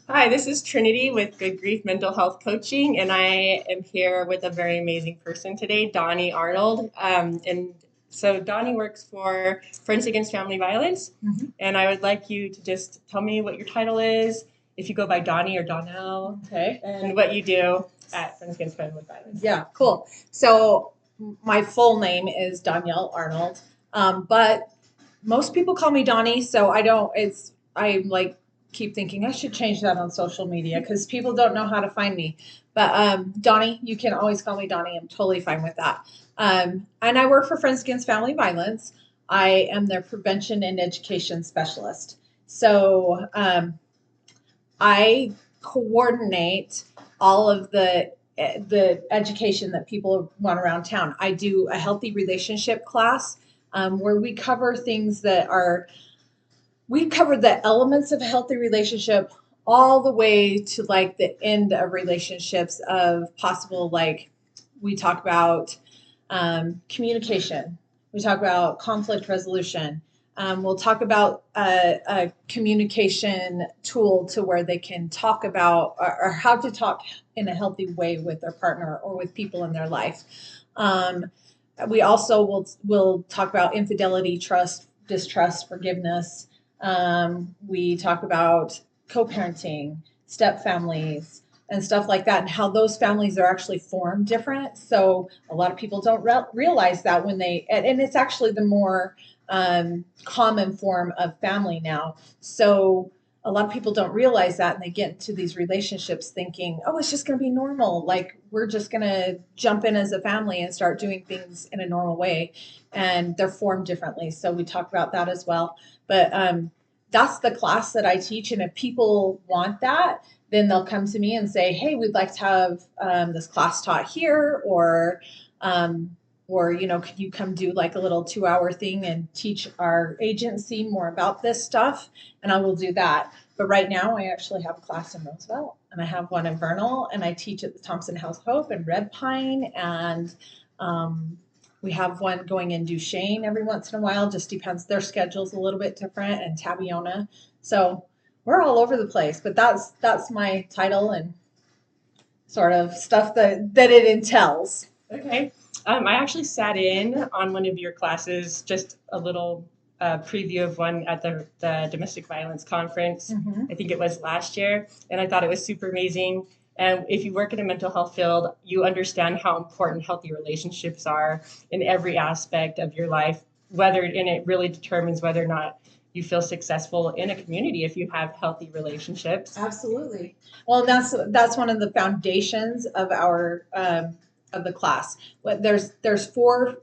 Hi, this is Trinity with Good Grief Mental Health Coaching, and I am here with a very amazing person today, Doniell Arnold. And so Donnie works for Friends Against Family Violence, and I would like you to just tell me what your title is, if you go by Donnie or Doniell, Okay. and what you do at Friends Against Family Violence. Yeah, cool. So my full name is Doniell Arnold, but most people call me Donnie, so I like keep thinking I should change that on social media because people don't know how to find me. But Donnie, you can always call me Donnie. I'm totally fine with that. And I work for Friends Against Family Violence. I am their prevention and education specialist. So I coordinate all of the education that people want around town. I do a healthy relationship class where we cover the elements of a healthy relationship all the way to like the end of relationships of possible, like we talk about communication, we talk about conflict resolution. We'll talk about a communication tool to where they can talk about or how to talk in a healthy way with their partner or with people in their life. Um, we also will talk about infidelity, trust, distrust, forgiveness. We talk about co-parenting, step families, and stuff like that, and how those families are actually formed different. So a lot of people don't realize that and it's actually the more common form of family now. So a lot of people don't realize that, and they get into these relationships thinking, oh, it's just going to be normal. Like we're just going to jump in as a family and start doing things in a normal way. And they're formed differently. So we talk about that as well. But that's the class that I teach. And if people want that, then they'll come to me and say, hey, we'd like to have this class taught here, or could you come do like a little 2-hour thing and teach our agency more about this stuff? And I will do that. But right now I actually have a class in Roosevelt, and I have one in Vernal, and I teach at the Thompson House Hope in Red Pine, and we have one going in Duchesne every once in a while. Just depends. Their schedule's a little bit different, and Tabiona. So we're all over the place, but that's my title and sort of stuff that it entails. Okay. I actually sat in on one of your classes, just a little preview of one at the domestic violence conference. I think it was last year, and I thought it was super amazing. And if you work in a mental health field, you understand how important healthy relationships are in every aspect of your life, and it really determines whether or not you feel successful in a community if you have healthy relationships. Absolutely. Well, that's one of the foundations of our of the class. There's four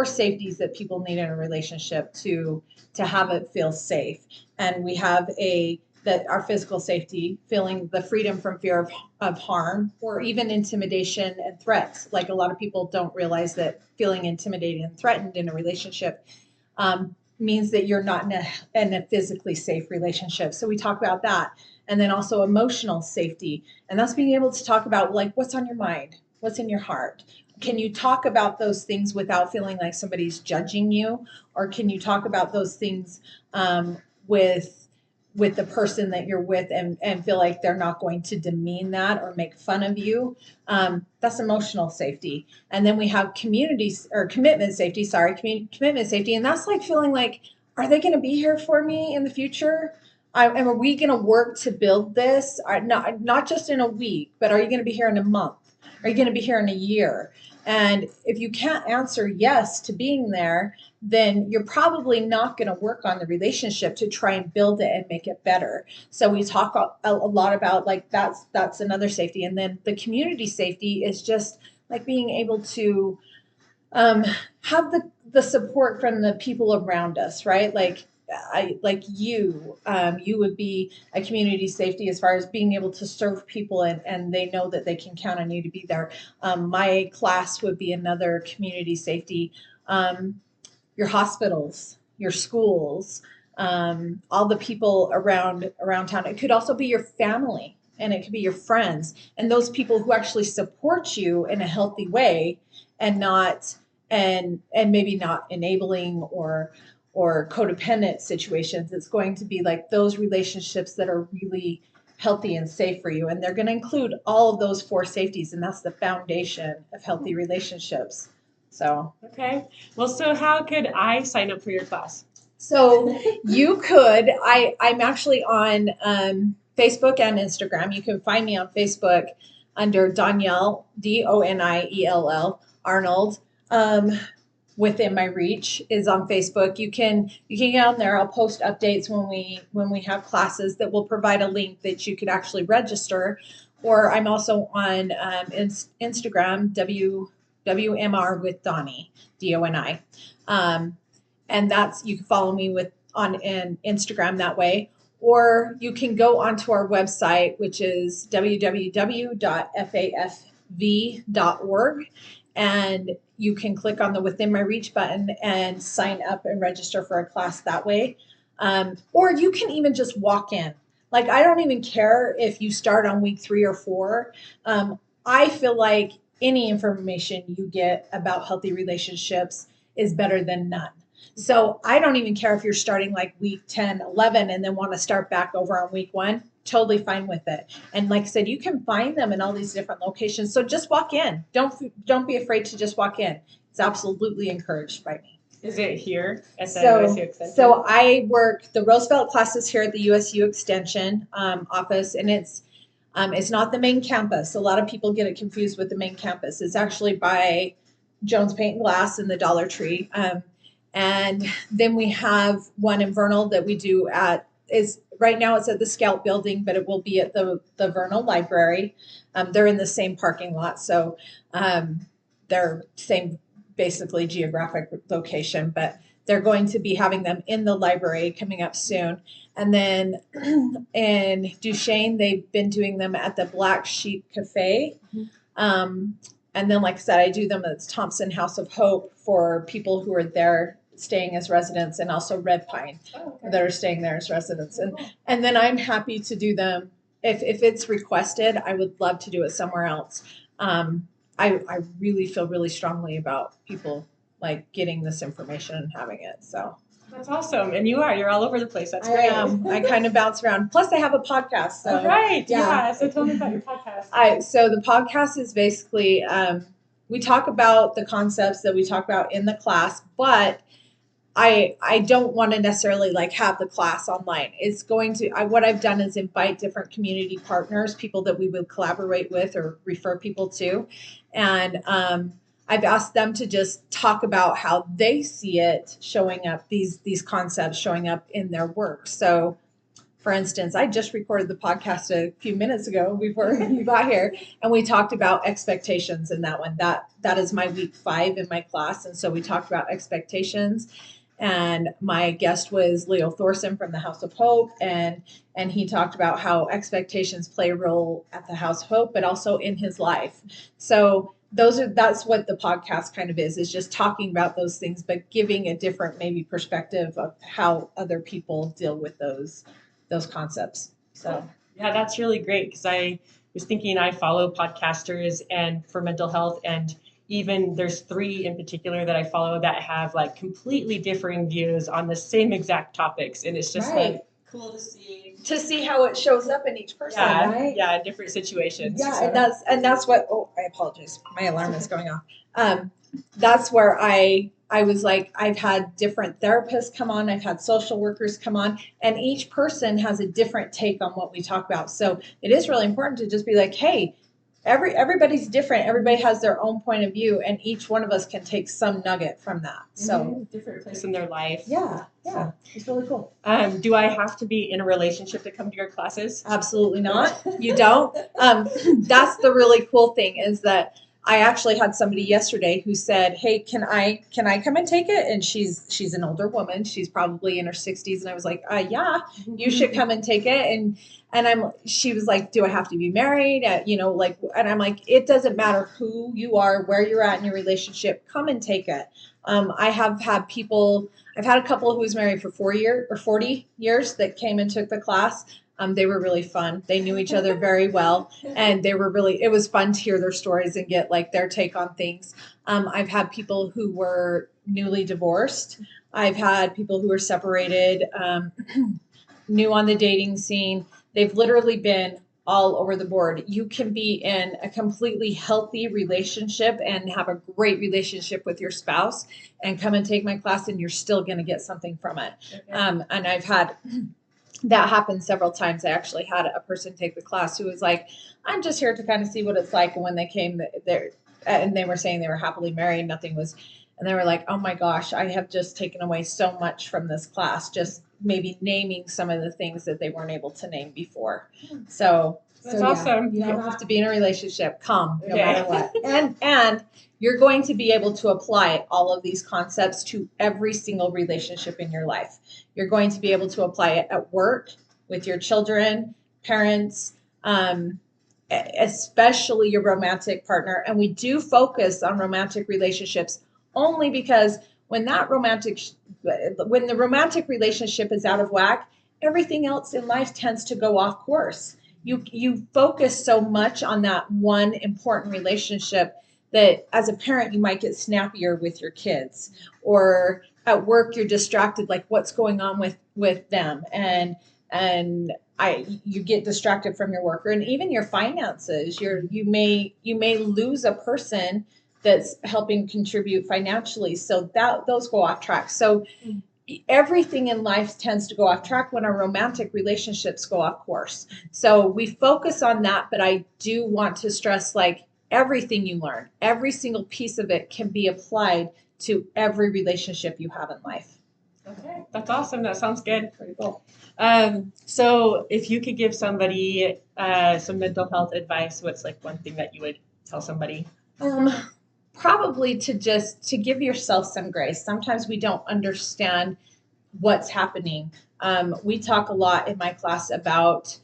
safeties that people need in a relationship to have it feel safe, and we have that our physical safety, feeling the freedom from fear of harm or even intimidation and threats. Like a lot of people don't realize that feeling intimidated and threatened in a relationship means that you're not in a physically safe relationship. So we talk about that. And then also emotional safety. And that's being able to talk about like what's on your mind, what's in your heart. Can you talk about those things without feeling like somebody's judging you? Or can you talk about those things with the person that you're with, and feel like they're not going to demean that or make fun of you? That's emotional safety. And then we have commitment safety. Sorry, commitment safety. And that's like feeling like, are they going to be here for me in the future? And are we going to work to build this? Not just in a week, but are you going to be here in a month? Are you going to be here in a year? And if you can't answer yes to being there, then you're probably not going to work on the relationship to try and build it and make it better. So we talk a lot about like that's another safety. And then the community safety is just like being able to have the support from the people around us, right? You would be a community safety as far as being able to serve people, and they know that they can count on you to be there. My class would be another community safety. Your hospitals, your schools, all the people around town. It could also be your family, and it could be your friends, and those people who actually support you in a healthy way, and not and maybe not enabling or codependent situations. It's going to be like those relationships that are really healthy and safe for you. And they're going to include all of those 4 safeties. And that's the foundation of healthy relationships. So, okay. Well, so how could I sign up for your class? so you could, I'm actually on Facebook and Instagram. You can find me on Facebook under Doniell, Doniell Arnold. Within my reach is on Facebook. You can get on there. I'll post updates when we have classes that will provide a link that you could actually register. Or I'm also on Instagram, WMR with Doni, Doni. And that's, you can follow me on Instagram that way. Or you can go onto our website, which is www.fafv.org. And you can click on the Within My Reach button and sign up and register for a class that way. Or you can even just walk in. Like, I don't even care if you start on week 3 or 4. I feel like any information you get about healthy relationships is better than none. So I don't even care if you're starting like week 10, 11, and then want to start back over on week 1. Totally fine with it. And like I said, you can find them in all these different locations. So just walk in. Don't be afraid to just walk in. It's absolutely encouraged by me. Is it here at the USU Extension? So I work the Roosevelt classes here at the USU Extension office, and it's not the main campus. A lot of people get it confused with the main campus. It's actually by Jones Paint and Glass in the Dollar Tree. And then we have one in Vernal that we do right now it's at the Scout building, but it will be at the Vernal Library. They're in the same parking lot. So they're same basically geographic location, but they're going to be having them in the library coming up soon. And then in Duchesne, they've been doing them at the Black Sheep Cafe. And then, like I said, I do them at Thompson House of Hope for people who are there staying as residents, and also Red Pine that are staying there as residents. And then I'm happy to do them if it's requested. I would love to do it somewhere else. I really feel really strongly about people like getting this information and having it. So that's awesome. And you're all over the place. That's great. I am. I kind of bounce around. Plus I have a podcast. So right. Yeah. So tell me about your podcast. So the podcast is basically, we talk about the concepts that we talk about in the class, but I don't want to necessarily like have the class online. It's going to, what I've done is invite different community partners, people that we would collaborate with or refer people to. And I've asked them to just talk about how they see it showing up, these concepts showing up in their work. So for instance, I just recorded the podcast a few minutes ago before you got here, and we talked about expectations in that one. That is my week 5 in my class. And so we talked about expectations. And my guest was Leo Thorson from the House of Hope, and he talked about how expectations play a role at the House of Hope, but also in his life. So that's what the podcast kind of is just talking about those things, but giving a different maybe perspective of how other people deal with those concepts. So yeah, that's really great, because I was thinking I follow podcasters and for mental health, and even there's 3 in particular that I follow that have like completely differing views on the same exact topics. And it's just like cool to see how it shows up in each person, right? Yeah, in different situations. Yeah, so. and that's what, I apologize. My alarm is going off. That's where I was like, I've had different therapists come on, I've had social workers come on, and each person has a different take on what we talk about. So it is really important to just be like, hey, everybody's different. Everybody has their own point of view, and each one of us can take some nugget from that. So different place in their life. Yeah. It's really cool. Do I have to be in a relationship to come to your classes? Absolutely not. You don't. That's the really cool thing is that I actually had somebody yesterday who said, "Hey, can I come and take it?" And she's an older woman. She's probably in her 60s, and I was like, "Yeah, you should come and take it." And she was like, "Do I have to be married?" And I'm like, "It doesn't matter who you are, where you're at in your relationship. Come and take it." I've had a couple who was married for 40 years that came and took the class. They were really fun. They knew each other very well, and it was fun to hear their stories and get like their take on things. I've had people who were newly divorced. I've had people who are separated, new on the dating scene. They've literally been all over the board. You can be in a completely healthy relationship and have a great relationship with your spouse and come and take my class, and you're still going to get something from it. Okay. And I've had that happen several times. I actually had a person take the class who was like, I'm just here to kind of see what it's like. And when they came there, and they were saying they were happily married, nothing was, and they were like, oh my gosh, I have just taken away so much from this class, just maybe naming some of the things that they weren't able to name before. So that's awesome. You don't have to be in a relationship. Come, no matter what. And you're going to be able to apply all of these concepts to every single relationship in your life. You're going to be able to apply it at work, with your children, parents, especially your romantic partner. And we do focus on romantic relationships only because when the romantic relationship is out of whack, everything else in life tends to go off course. You focus so much on that one important relationship that as a parent, you might get snappier with your kids, or at work, you're distracted, like what's going on with them. And you get distracted from your work, and even your finances. You may lose a person that's helping contribute financially. So those go off track. So everything in life tends to go off track when our romantic relationships go off course. So we focus on that, but I do want to stress, like, everything you learn, every single piece of it can be applied to every relationship you have in life. Okay, that's awesome. That sounds good. Pretty cool. So if you could give somebody some mental health advice, what's like one thing that you would tell somebody? Probably to give yourself some grace. Sometimes we don't understand what's happening. We talk a lot in my class about,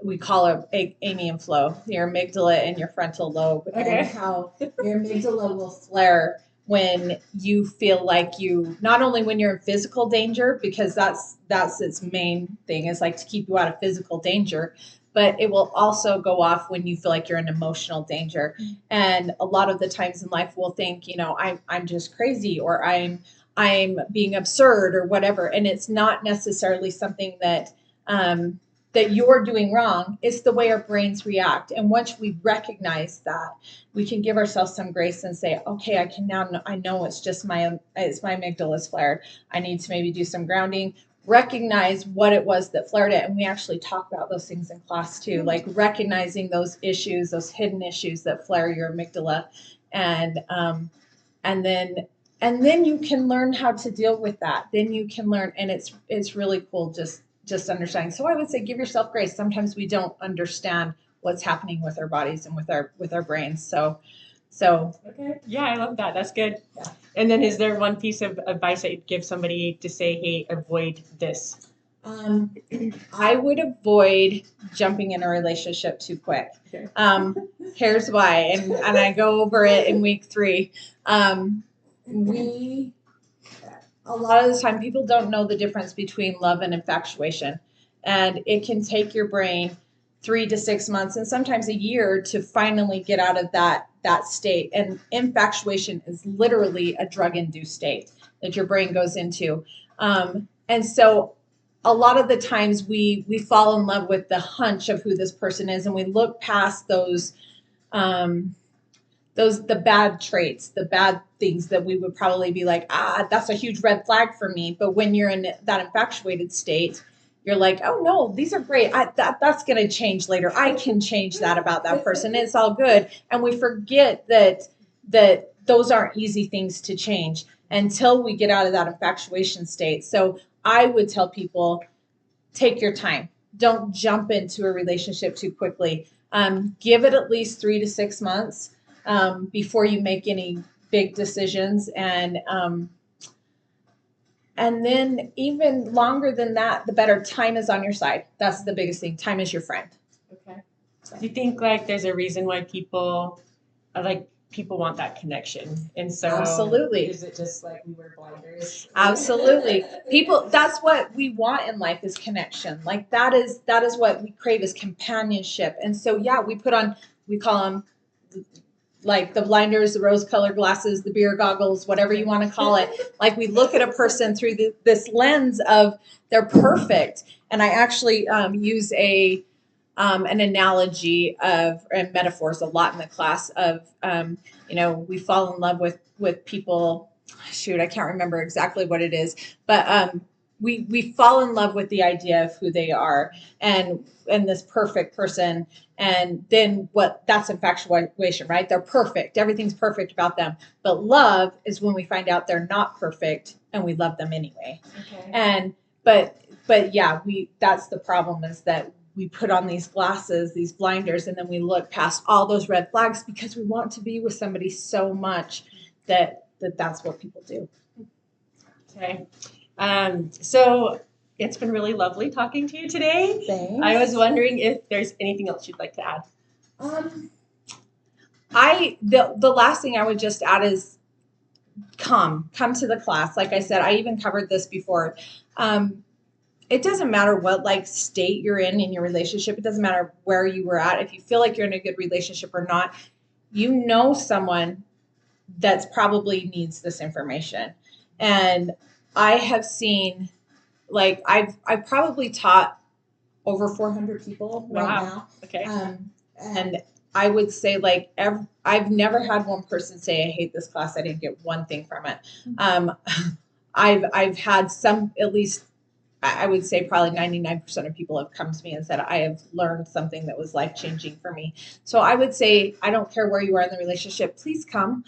we call it Amy and Flo, your amygdala and your frontal lobe, and how your amygdala will flare when you feel like not only when you're in physical danger, because that's its main thing, is like to keep you out of physical danger, but it will also go off when you feel like you're in emotional danger. And a lot of the times in life we'll think, I'm just crazy, or I'm being absurd, or whatever. And it's not necessarily something that you're doing wrong. It's the way our brains react. And once we recognize that, we can give ourselves some grace and say, okay, I know it's just my amygdala's flared. I need to maybe do some grounding, recognize what it was that flared it. And we actually talk about those things in class too, like recognizing those issues, those hidden issues that flare your amygdala. And then you can learn how to deal with that. Then you can learn, and it's really cool just understanding. So I would say give yourself grace. Sometimes we don't understand what's happening with our bodies and with our brains. So okay. Yeah, I love that. That's good. Yeah. And then is there one piece of advice that you'd give somebody to say, hey, avoid this? I would avoid jumping in a relationship too quick. Okay. Here's why, and I go over it in week 3. A lot of the time, people don't know the difference between love and infatuation. And it can take your brain 3 to 6 months and sometimes a year to finally get out of that state. And infatuation is literally a drug-induced state that your brain goes into. And so a lot of the times we fall in love with the hunch of who this person is, and we look past the bad traits, the bad things that we would probably be like, that's a huge red flag for me. But when you're in that infatuated state, you're like, oh no, these are great. That's going to change later. I can change that about that person. It's all good. And we forget that those aren't easy things to change until we get out of that infatuation state. So I would tell people, take your time. Don't jump into a relationship too quickly. Give it at least 3 to 6 months before you make any big decisions. And then even longer than that, the better. Time is on your side. That's the biggest thing. Time is your friend. Okay. Do you think like there's a reason why people want that connection? And so absolutely. Is it just like we wear blinders? Absolutely. That's what we want in life, is connection. Like that is what we crave, is companionship. And so, yeah, we call them like the blinders, the rose-colored glasses, the beer goggles, whatever you want to call it. Like we look at a person through this lens of they're perfect. And I actually use an analogy of and metaphors a lot in the class of we fall in love with people. Shoot, I can't remember exactly what it is, but we fall in love with the idea of who they are and this perfect person. And then that's infatuation, right? They're perfect. Everything's perfect about them. But love is when we find out they're not perfect and we love them anyway. Okay. And but yeah, that's the problem, is that we put on these glasses, these blinders, and then we look past all those red flags because we want to be with somebody so much that's what people do. Okay. So it's been really lovely talking to you today. Thanks. I was wondering if there's anything else you'd like to add. The last thing I would just add is come to the class. Like I said, I even covered this before. It doesn't matter what state you're in your relationship. It doesn't matter where you were at. If you feel like you're in a good relationship or not, someone that's probably needs this information. And I have seen, I've probably taught over 400 people right now. Okay. And I would say I've never had one person say, I hate this class. I didn't get one thing from it. I've had some, at least I would say probably 99% of people have come to me and said, I have learned something that was life-changing for me. So I would say, I don't care where you are in the relationship, please come.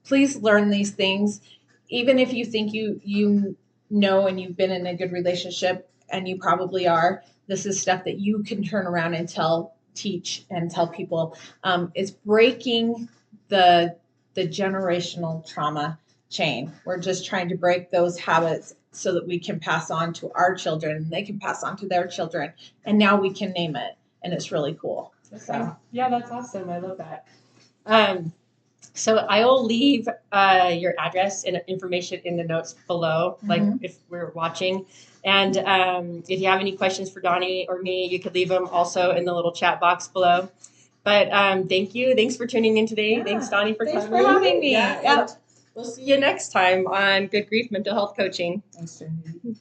Please learn these things. Even if you think you know and you've been in a good relationship, and you probably are, this is stuff that you can turn around and teach and tell people. It's breaking the generational trauma chain. We're just trying to break those habits so that we can pass on to our children and they can pass on to their children. And now we can name it. And it's really cool. Okay. So yeah, that's awesome. I love that. So I will leave your address and information in the notes below, if we're watching. And if you have any questions for Doni or me, you could leave them also in the little chat box below. But thank you. Thanks for tuning in today. Yeah. Thanks, Doni, for coming. Thanks for having me. Yeah. We'll see you next time on Good Grief Mental Health Coaching. Thanks, Jenny.